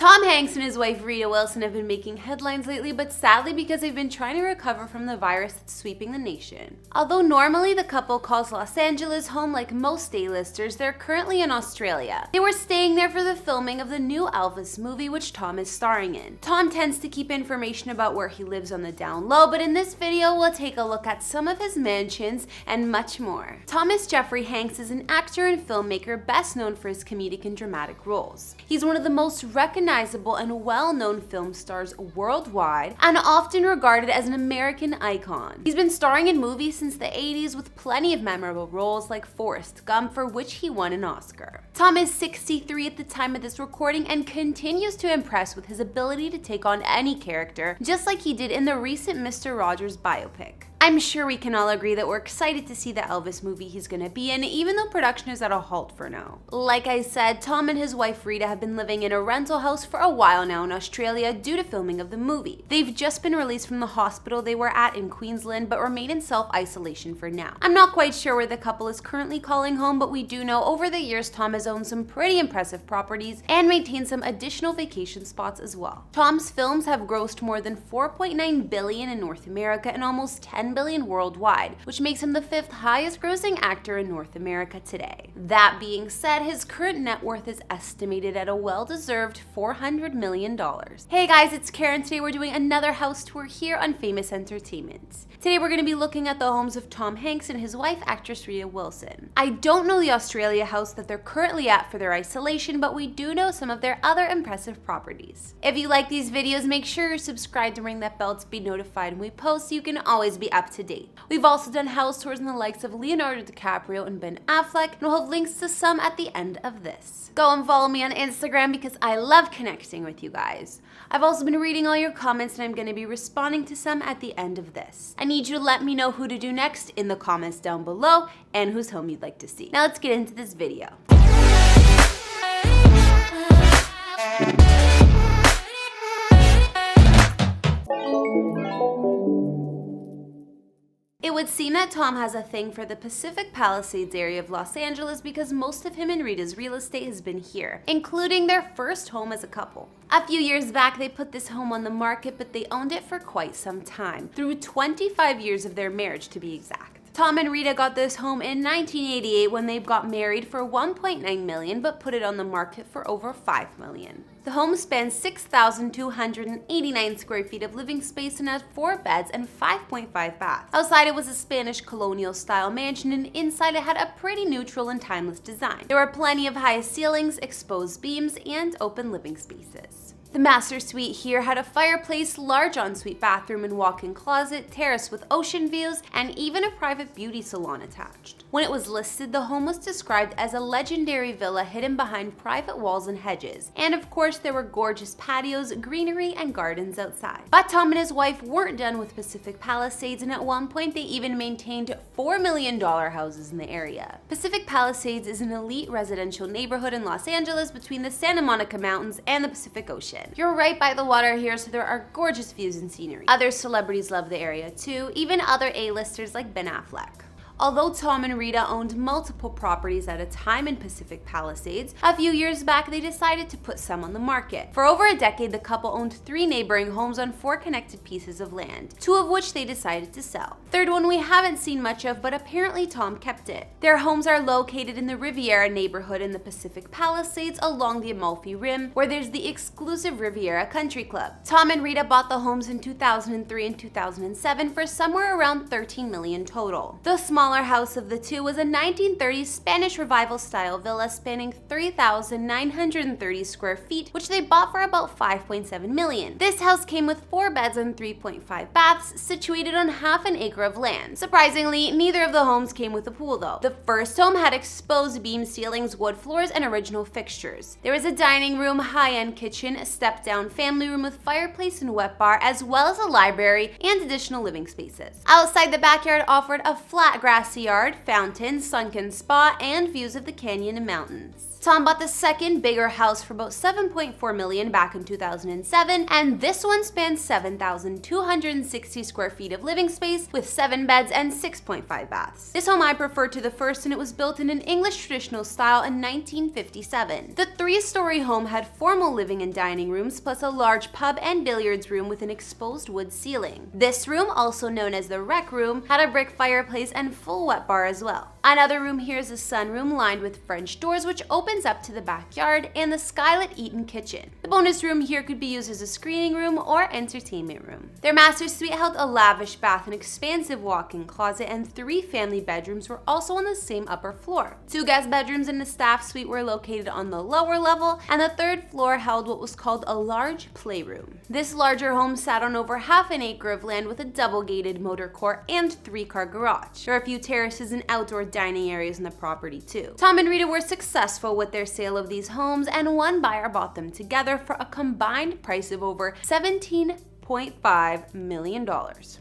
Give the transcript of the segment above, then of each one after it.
Tom Hanks and his wife Rita Wilson have been making headlines lately, but sadly because they've been trying to recover from the virus that's sweeping the nation. Although normally the couple calls Los Angeles home like most A-listers, they're currently in Australia. They were staying there for the filming of the new Elvis movie, which Tom is starring in. Tom tends to keep information about where he lives on the down low, but in this video we'll take a look at some of his mansions and much more. Thomas Jeffrey Hanks is an actor and filmmaker best known for his comedic and dramatic roles. He's one of the most recognizable and well-known film stars worldwide and often regarded as an American icon. He's been starring in movies since the 80s with plenty of memorable roles like Forrest Gump, for which he won an Oscar. Tom is 63 at the time of this recording and continues to impress with his ability to take on any character, just like he did in the recent Mr. Rogers biopic. I'm sure we can all agree that we're excited to see the Elvis movie he's gonna be in, even though production is at a halt for now. Like I said, Tom and his wife Rita have been living in a rental house for a while now in Australia due to filming of the movie. They've just been released from the hospital they were at in Queensland, but remain in self-isolation for now. I'm not quite sure where the couple is currently calling home, but we do know over the years Tom has owned some pretty impressive properties and maintained some additional vacation spots as well. Tom's films have grossed more than $4.9 billion in North America and almost $10 billion worldwide, which makes him the 5th highest grossing actor in North America today. That being said, his current net worth is estimated at a well-deserved $400 million. Hey guys, it's Karen. Today we're doing another house tour here on Famous Entertainment. Today we're going to be looking at the homes of Tom Hanks and his wife, actress Rita Wilson. I don't know the Australia house that they're currently at for their isolation, but we do know some of their other impressive properties. If you like these videos, make sure you're subscribed and ring that bell to be notified when we post so you can always be up to date. We've also done house tours in the likes of Leonardo DiCaprio and Ben Affleck, and we'll have links to some at the end of this. Go and follow me on Instagram because I love connecting with you guys. I've also been reading all your comments and I'm going to be responding to some at the end of this. I need you to let me know who to do next in the comments down below and whose home you'd like to see. Now let's get into this video. It would seem that Tom has a thing for the Pacific Palisades area of Los Angeles because most of him and Rita's real estate has been here, including their first home as a couple. A few years back, they put this home on the market, but they owned it for quite some time, through 25 years of their marriage to be exact. Tom and Rita got this home in 1988 when they got married for $1.9 million, but put it on the market for over $5 million. The home spans 6,289 square feet of living space and has 4 beds and 5.5 baths. Outside it was a Spanish colonial style mansion, and inside it had a pretty neutral and timeless design. There were plenty of high ceilings, exposed beams, and open living spaces. The master suite here had a fireplace, large ensuite bathroom and walk-in closet, terrace with ocean views, and even a private beauty salon attached. When it was listed, the home was described as a legendary villa hidden behind private walls and hedges. And of course, there were gorgeous patios, greenery, and gardens outside. But Tom and his wife weren't done with Pacific Palisades, and at one point they even maintained $4 million houses in the area. Pacific Palisades is an elite residential neighborhood in Los Angeles between the Santa Monica Mountains and the Pacific Ocean. You're right by the water here, so there are gorgeous views and scenery. Other celebrities love the area too, even other A-listers like Ben Affleck. Although Tom and Rita owned multiple properties at a time in Pacific Palisades, a few years back they decided to put some on the market. For over a decade, the couple owned 3 neighboring homes on 4 connected pieces of land, 2 of which they decided to sell. Third one we haven't seen much of, but apparently Tom kept it. Their homes are located in the Riviera neighborhood in the Pacific Palisades along the Amalfi Rim, where there's the exclusive Riviera Country Club. Tom and Rita bought the homes in 2003 and 2007 for somewhere around $13 million total. The smaller house of the two was a 1930s Spanish Revival style villa spanning 3,930 square feet, which they bought for about $5.7 million. This house came with 4 beds and 3.5 baths, situated on half an acre of land. Surprisingly, neither of the homes came with a pool though. The first home had exposed beam ceilings, wood floors, and original fixtures. There was a dining room, high-end kitchen, a step-down family room with fireplace and wet bar, as well as a library and additional living spaces. Outside, the backyard offered a flat grassy yard, fountain, sunken spa, and views of the canyon and mountains. Tom bought the second bigger house for about $7.4 million back in 2007, and this one spans 7,260 square feet of living space with 7 beds and 6.5 baths. This home I prefer to the first, and it was built in an English traditional style in 1957. The 3-story home had formal living and dining rooms, plus a large pub and billiards room with an exposed wood ceiling. This room, also known as the rec room, had a brick fireplace and full wet bar as well. Another room here is a sunroom lined with French doors, which opens up to the backyard, and the skylit eat-in kitchen. The bonus room here could be used as a screening room or entertainment room. Their master suite held a lavish bath, an expansive walk-in closet, and 3 family bedrooms were also on the same upper floor. 2 guest bedrooms and a staff suite were located on the lower level, and the 3rd floor held what was called a large playroom. This larger home sat on over half an acre of land with a double-gated motor court and 3-car garage. There are a few terraces and outdoor dining areas in the property too. Tom and Rita were successful with their sale of these homes, and one buyer bought them together for a combined price of over $17.5 million.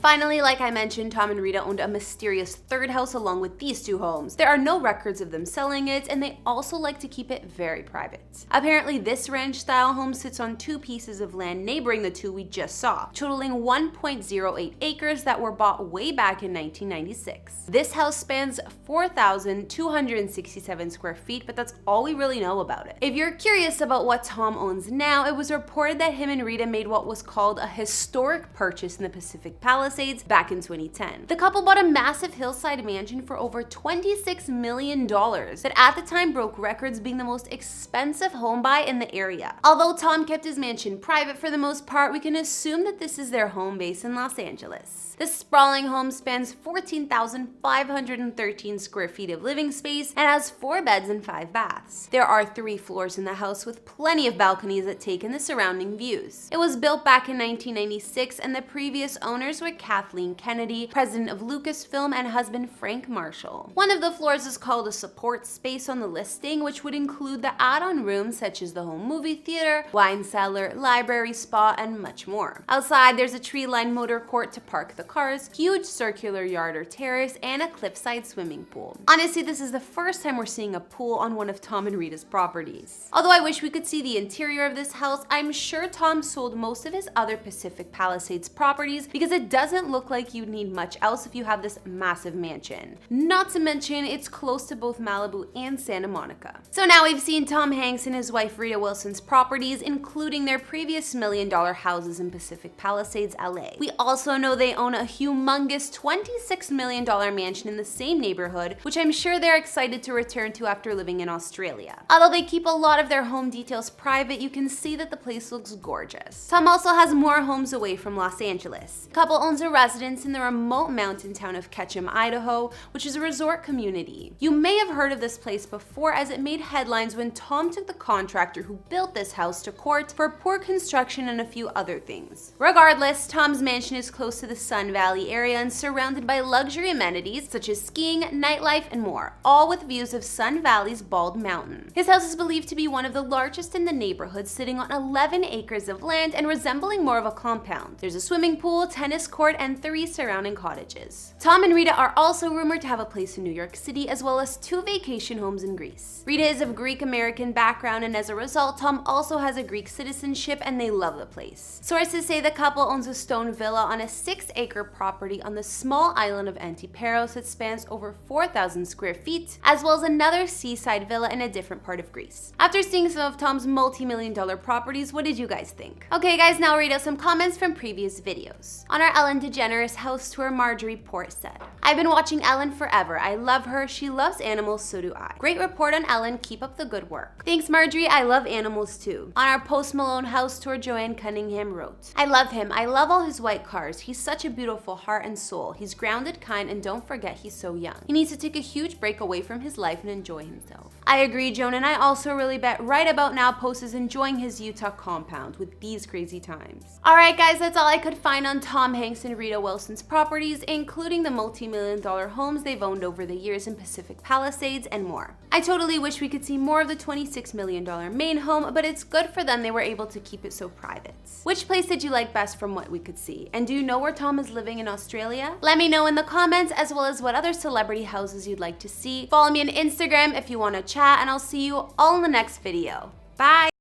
Finally, like I mentioned, Tom and Rita owned a mysterious 3rd house along with these 2 homes. There are no records of them selling it, and they also like to keep it very private. Apparently, this ranch-style home sits on 2 pieces of land neighboring the 2 we just saw, totaling 1.08 acres that were bought way back in 1996. This house spans 4,267 square feet, but that's all we really know about it. If you're curious about what Tom owns now, it was reported that him and Rita made what was called a historic purchase in the Pacific Palisades back in 2010. The couple bought a massive hillside mansion for over $26 million that at the time broke records, being the most expensive home buy in the area. Although Tom kept his mansion private for the most part, we can assume that this is their home base in Los Angeles. This sprawling home spans 14,513 square feet of living space and has 4 beds and 5 baths. There are 3 floors in the house with plenty of balconies that take in the surrounding views. It was built back in 1996, and the previous owners were Kathleen Kennedy, president of Lucasfilm, and husband Frank Marshall. One of the floors is called a support space on the listing, which would include the add-on rooms such as the home movie theater, wine cellar, library, spa, and much more. Outside, there's a tree-lined motor court to park the cars, huge circular yard or terrace, and a cliffside swimming pool. Honestly, this is the first time we're seeing a pool on one of Tom and Rita's properties. Although I wish we could see the interior of this house, I'm sure Tom sold most of his other Pacific Palisades properties because it doesn't look like you'd need much else if you have this massive mansion. Not to mention, it's close to both Malibu and Santa Monica. So now we've seen Tom Hanks and his wife Rita Wilson's properties, including their previous $1 million houses in Pacific Palisades, LA. We also know they own a humongous $26 million mansion in the same neighborhood, which I'm sure they're excited to return to after living in Australia. Although they keep a lot of their home details private, you can see that the place looks gorgeous. Tom also has more homes away from Los Angeles. The couple owns a residence in the remote mountain town of Ketchum, Idaho, which is a resort community. You may have heard of this place before, as it made headlines when Tom took the contractor who built this house to court for poor construction and a few other things. Regardless, Tom's mansion is close to the Sun Valley area and surrounded by luxury amenities such as skiing, nightlife, and more, all with views of Sun Valley's Bald Mountain. His house is believed to be one of the largest in the neighborhood, sitting on 11 acres of land and resembling more of a compound. There's a swimming pool, tennis court, and 3 surrounding cottages. Tom and Rita are also rumored to have a place in New York City, as well as 2 vacation homes in Greece. Rita is of Greek-American background, and as a result, Tom also has a Greek citizenship, and they love the place. Sources say the couple owns a stone villa on a 6-acre property on the small island of Antiparos that spans over 4,000 square feet, as well as another seaside villa in a different part of Greece. After seeing some of Tom's multi-million-dollar properties, what did you guys think? Okay guys, now I'll read out some comments from previous videos. On our Ellen DeGeneres house tour, Marjorie Port said, "I've been watching Ellen forever. I love her. She loves animals, so do I. Great report on Ellen. Keep up the good work." Thanks Marjorie, I love animals too. On our Post Malone house tour, Joanne Cunningham wrote, "I love him. I love all his white cars. He's such a beautiful heart and soul. He's grounded, kind, and don't forget he's so young. He needs to take a huge break away from his life and enjoy himself." I agree, Joan, and I also really bet right about now Post is enjoying his Utah compound with these crazy times. Alright guys, that's all I could find on Tom Hanks and Rita Wilson's properties, including the multi-million-dollar homes they've owned over the years in Pacific Palisades and more. I totally wish we could see more of the $26 million main home, but it's good for them they were able to keep it so private. Which place did you like best from what we could see? And do you know where Tom is living in Australia? Let me know in the comments, as well as what other celebrity houses you'd like to see. Follow me on Instagram if you want to chat, and I'll see you all in the next video. Bye!